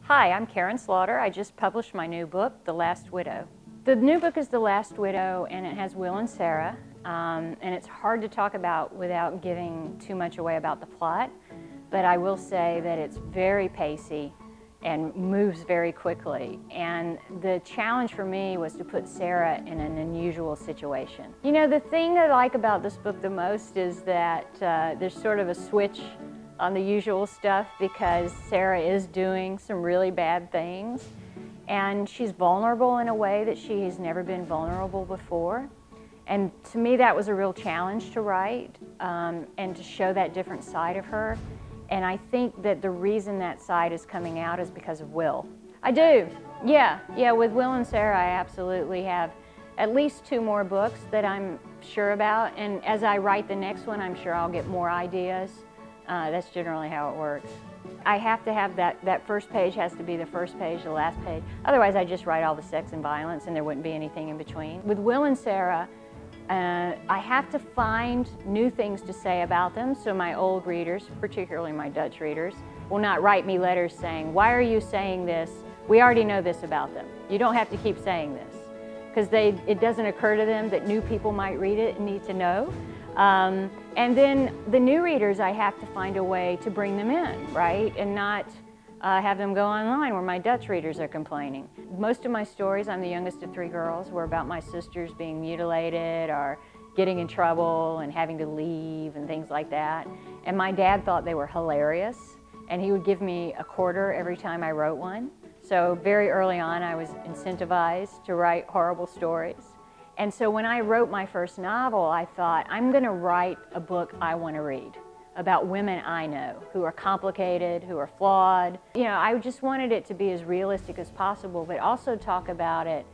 Hi, I'm Karin Slaughter. I just published my new book, The Last Widow. The new book is The Last Widow, and it has Will and Sara, and it's hard to talk about without giving too much away about the plot, but I will say that it's very pacey and moves very quickly. And the challenge for me was to put Sara in an unusual situation. You know, the thing I like about this book the most is that there's sort of a switch on the usual stuff because Sara is doing some really bad things, and she's vulnerable in a way that she has never been vulnerable before. And to me that was a real challenge to write and to show that different side of her. And I think that the reason that side is coming out is because of Will. I do, yeah, with Will and Sara I absolutely have at least 2 more books that I'm sure about, and as I write the next one I'm sure I'll get more ideas. That's generally how it works. I have to have that first page has to be the first page, the last page. Otherwise I just write all the sex and violence and there wouldn't be anything in between. With Will and Sara, I have to find new things to say about them so my old readers, particularly my Dutch readers, will not write me letters saying, "Why are you saying this? We already know this about them. You don't have to keep saying this." Because it doesn't occur to them that new people might read it and need to know. And then the new readers, I have to find a way to bring them in, right? And not have them go online where my Dutch readers are complaining. Most of my stories, I'm the youngest of 3 girls, were about my sisters being mutilated or getting in trouble and having to leave and things like that. And my dad thought they were hilarious, and he would give me a quarter every time I wrote one. So very early on I was incentivized to write horrible stories. And so when I wrote my first novel, I thought, I'm going to write a book I want to read about women I know who are complicated, who are flawed. You know, I just wanted it to be as realistic as possible, but also talk about it,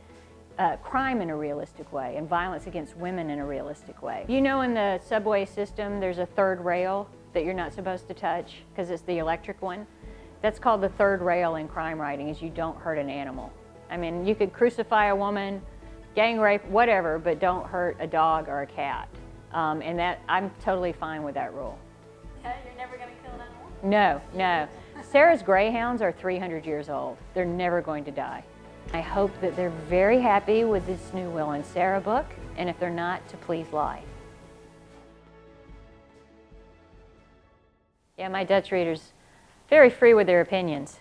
crime in a realistic way and violence against women in a realistic way. You know, in the subway system, there's a 3rd rail that you're not supposed to touch because it's the electric one. That's called the 3rd rail in crime writing, is you don't hurt an animal. I mean, you could crucify a woman, gang rape, whatever, but don't hurt a dog or a cat. And that, I'm totally fine with that rule. Okay, you're never going to kill an animal? No. Sara's greyhounds are 300 years old. They're never going to die. I hope that they're very happy with this new Will and Sara book, and if they're not, to please lie. Yeah, my Dutch readers, very free with their opinions.